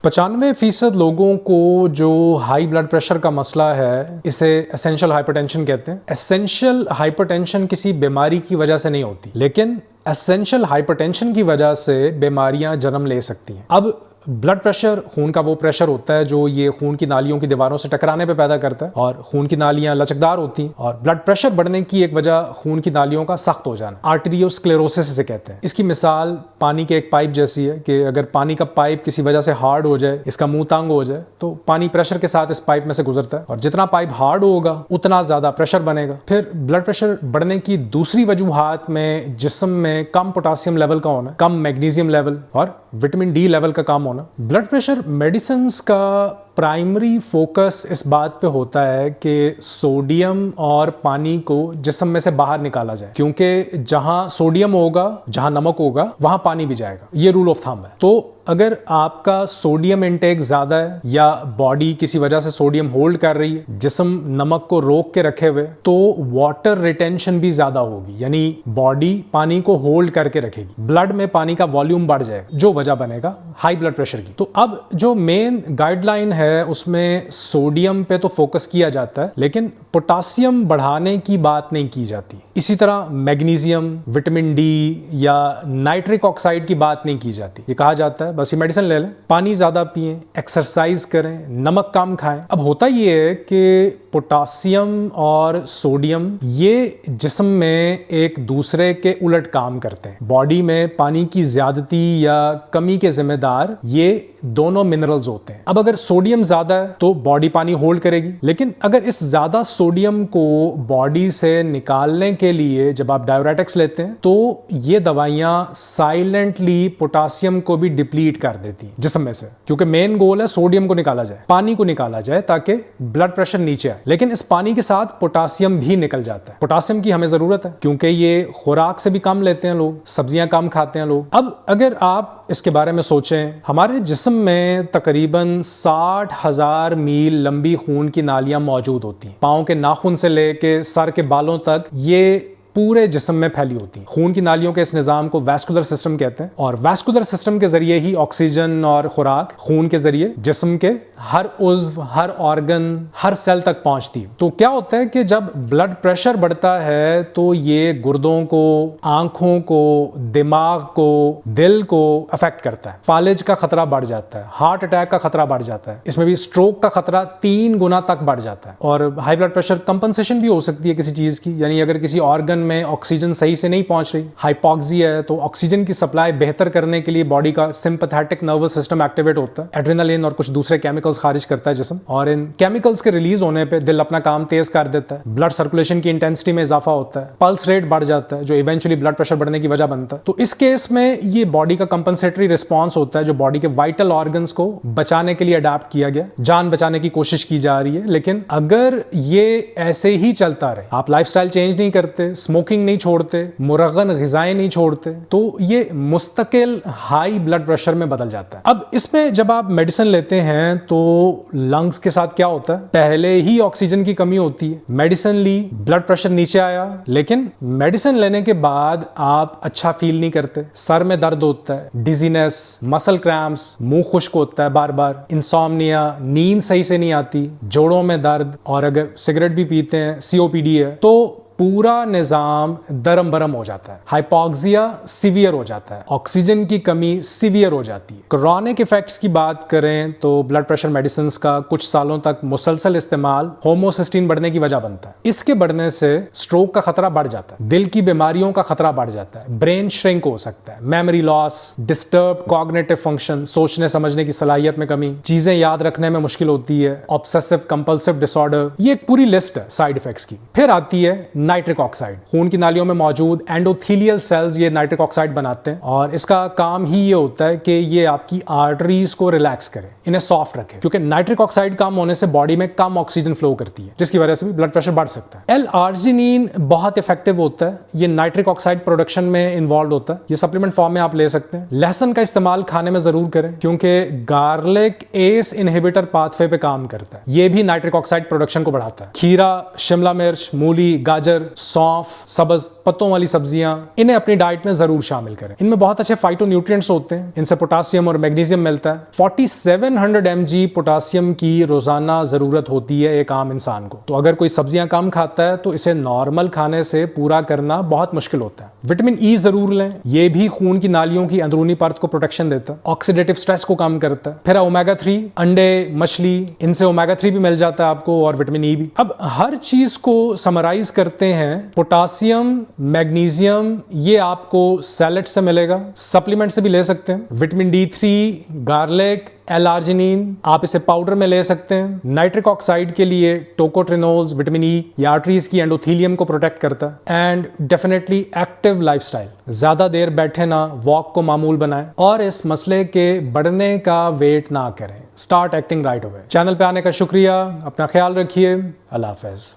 95% लोगों को जो हाई ब्लड प्रेशर का मसला है इसे एसेंशियल हाइपरटेंशन कहते हैं। एसेंशियल हाइपरटेंशन किसी बीमारी की वजह से नहीं होती, लेकिन एसेंशियल हाइपरटेंशन की वजह से बीमारियां जन्म ले सकती हैं। अब ब्लड प्रेशर खून का वो प्रेशर होता है जो ये खून की नालियों की दीवारों से टकराने पे पैदा करता है, और खून की नालियां लचकदार होती हैं। और ब्लड प्रेशर बढ़ने की एक वजह खून की नालियों का सख्त हो जाना, आर्टेरियोस्क्लेरोसिस इसे कहते हैं। इसकी मिसाल पानी के एक पाइप जैसी है कि अगर पानी का पाइप किसी वजह से हार्ड हो जाए, इसका मुंह तंग हो जाए, तो पानी प्रेशर के साथ इस पाइप में से गुजरता है, और जितना पाइप हार्ड होगा उतना ज्यादा प्रेशर बनेगा। फिर ब्लड प्रेशर बढ़ने की दूसरी वजूहात में जिस्म में कम पोटासियम लेवल का होना, कम मैग्नीशियम लेवल और विटामिन डी लेवल का कम होना। ब्लड प्रेशर मेडिसिन्स का प्राइमरी फोकस इस बात पे होता है कि सोडियम और पानी को जिस्म में से बाहर निकाला जाए, क्योंकि जहां सोडियम होगा, जहां नमक होगा, वहां पानी भी जाएगा। ये रूल ऑफ थंब है। तो अगर आपका सोडियम इंटेक ज्यादा है या बॉडी किसी वजह से सोडियम होल्ड कर रही है, जिस्म नमक को रोक के रखे हुए, तो वाटर रिटेंशन भी ज्यादा होगी, यानी बॉडी पानी को होल्ड करके रखेगी। ब्लड में पानी का वॉल्यूम बढ़ जाएगा, जो वजह बनेगा हाई ब्लड प्रेशर की। तो अब जो मेन गाइडलाइन है उसमें सोडियम पे तो फोकस किया जाता है, लेकिन पोटासियम बढ़ाने की बात नहीं की जाती। इसी तरह मैग्नीशियम, विटामिन डी या नाइट्रिक ऑक्साइड की बात नहीं की जाती। ये कहा जाता है बस ये मेडिसिन ले लें, पानी ज्यादा पिएं, एक्सरसाइज करें, नमक कम खाएं। अब होता ये है कि पोटासियम और सोडियम ये जिस्म में एक दूसरे के उलट काम करते हैं। बॉडी में पानी की ज्यादती या कमी के जिम्मेदार ये दोनों मिनरल्स होते हैं। अब अगर सोडियम ज्यादा है तो बॉडी पानी होल्ड करेगी, लेकिन अगर इस ज्यादा सोडियम को बॉडी से निकालने के लिए जब आप डाययूरेटिक्स लेते हैं तो ये दवाइयां साइलेंटली पोटासियम को भी डिप्लीट कर देती हैं जिस्म में से, क्योंकि मेन गोल है सोडियम को निकाला जाए, पानी को निकाला जाए ताकि ब्लड प्रेशर नीचे आए। लेकिन इस पानी के साथ पोटासियम भी निकल जाता है। पोटासियम की हमें जरूरत है क्योंकि ये खुराक से भी कम लेते हैं लोग, सब्जियां कम खाते हैं लोग। अब अगर आप इसके बारे में सोचें, हमारे जिस्म में तकरीबन 60,000 मील लंबी खून की नालियां मौजूद होती हैं। पांव के नाखून से लेके सर के बालों तक ये पूरे जिस्म में फैली होती है। खून की नालियों के इस निजाम को वैस्कुलर सिस्टम कहते हैं, और वैस्कुलर सिस्टम के जरिए ही ऑक्सीजन और खुराक खून के जरिए जिस्म के हर उज्व, हर ऑर्गन, हर सेल तक पहुंचती है। तो क्या होता है कि जब ब्लड प्रेशर बढ़ता है तो ये गुर्दों को, आंखों को, दिमाग को, दिल को अफेक्ट करता है। फालिज का खतरा बढ़ जाता है, हार्ट अटैक का खतरा बढ़ जाता है, इसमें भी स्ट्रोक का खतरा 3 गुना तक बढ़ जाता है। और हाई ब्लड प्रेशर कंपनसेशन भी हो सकती है किसी चीज की, यानी अगर किसी ऑर्गन में ऑक्सीजन सही से नहीं पहुंच रही, हाइपॉक्सिया है, तो ऑक्सीजन की सप्लाई बेहतर करने के लिए बॉडी का सिंपैथेटिक नर्वस सिस्टम एक्टिवेट होता है, एड्रेनालिन और कुछ दूसरे केमिकल्स खारिज करता है जिस्म, और इन केमिकल्स के रिलीज होने पे दिल अपना काम तेज कर देता है, ब्लड सर्कुलेशन की इंटेंसिटी में इजाफा होता है, पल्स रेट बढ़ जाता है, जो इवेंचुअली ब्लड प्रेशर बढ़ने की वजह बनता है। तो इस केस में ये बॉडी का कंपनसेटरी रिस्पॉन्स होता है, जो बॉडी के वाइटल ऑर्गन्स को बचाने के लिए अडैप्ट किया गया, जान बचाने की कोशिश की जा रही है। लेकिन अगर ये ऐसे ही चलता रहे, आप लाइफस्टाइल चेंज नहीं करते, स्मोकिंग नहीं छोड़ते, मुरगन ग़िज़ाएं नहीं छोड़ते, तो ये मुस्तकिल हाई ब्लड प्रेशर में बदल जाता है। अब इसमें जब आप मेडिसिन लेते हैं तो लंग्स के साथ क्या होता है, पहले ही ऑक्सीजन की कमी होती है, मेडिसिन ली, ब्लड प्रेशर नीचे आया, लेकिन मेडिसिन लेने के बाद आप अच्छा फील नहीं करते, सर में दर्द होता है, डिजीनेस, मसल क्रैम्प्स, मुंह खुश्क होता है बार बार, इंसोम्निया, नींद सही से नहीं आती, जोड़ों में दर्द, और अगर सिगरेट भी पीते हैं, सीओपीडी है, तो पूरा निजाम दरम बरम हो जाता है, हाइपॉक्सिया सीवियर हो जाता है, ऑक्सीजन की कमी सीवियर हो जाती है। क्रॉनिक इफेक्ट्स की बात करें तो ब्लड प्रेशर मेडिसिन का कुछ सालों तक मुसलसल इस्तेमाल होमोसिस्टीन बढ़ने की वजह बनता है। इसके बढ़ने से स्ट्रोक का खतरा बढ़ जाता है, दिल की बीमारियों का खतरा बढ़ जाता है, ब्रेन श्रिंक हो सकता है, memory loss, disturb cognitive function, सोचने समझने की सलाहियत में कमी, चीजें याद रखने में मुश्किल होती है, ऑब्सेसिव कंपल्सिव डिसऑर्डर, ये एक पूरी लिस्ट है साइड इफेक्ट्स की। फिर आती है नाइट्रिक ऑक्साइड। खून की नालियों में मौजूद एंडोथेलियल सेल्स ये नाइट्रिक ऑक्साइड बनाते हैं, और इसका काम ही ये होता है कि ये आपकी आर्टरीज को रिलैक्स करे, इन्हें सॉफ्ट रखे, क्योंकि नाइट्रिक ऑक्साइड कम होने से बॉडी में कम ऑक्सीजन फ्लो करती है, जिसकी वजह से भी ब्लड प्रेशर बढ़ सकता है। एल-आर्जिनिन बहुत इफेक्टिव होता है, ये नाइट्रिक ऑक्साइड प्रोडक्शन में इन्वॉल्व होता है, ये सप्लीमेंट फॉर्म में आप ले सकते हैं। लहसुन का इस्तेमाल खाने में जरूर करें, क्योंकि गार्लिक एस इनहिबिटर पाथवे पे काम करता है, ये भी नाइट्रिक ऑक्साइड प्रोडक्शन को बढ़ाता है। खीरा, शिमला मिर्च, मूली, गाजर गाजर, सौंफ, सब्ज पत्तों वाली सब्जियां, इन्हें अपनी डाइट में जरूर शामिल करें। इनमें बहुत अच्छे फाइटोन्यूट्रिएंट्स होते हैं, इनसे पोटासियम और मैग्नीशियम मिलता है। 4700 mg पोटासियम की रोजाना जरूरत होती है एक आम इंसान को। तो अगर कोई सब्जियां कम खाता है तो इसे नॉर्मल खाने से पूरा करना बहुत मुश्किल होता है। विटामिन ई जरूर लें, ये भी खून की नालियों की अंदरूनी परत को प्रोटेक्शन देता है, ऑक्सीडेटिव स्ट्रेस को कम करता है। फिर ओमेगा 3, अंडे, मछली, इनसे ओमेगा 3 भी मिल जाता है आपको और विटामिन ई भी। अब हर चीज को समराइज करते हैं, पोटासियम, मैग्नीशियम ये आपको सैलेड से मिलेगा, सप्लीमेंट से भी ले सकते हैं। विटामिन D3, गार्लिक, एल-आर्जिनिन, आप इसे पाउडर में ले सकते हैं। नाइट्रिक ऑक्साइड के लिए टोकोट्रिनोल्स, विटामिन ई, ये आर्टरीज की एंडोथेलियम को प्रोटेक्ट करता है। एंड डेफिनेटली एक्टिव लाइफस्टाइल, ज्यादा देर बैठे ना, वॉक को मामूल बनाएं और इस मसले के बढ़ने का वेट ना करें। Start acting right away. Channel पे आने का शुक्रिया, अपना ख्याल रखिए, अल्लाह हाफिज।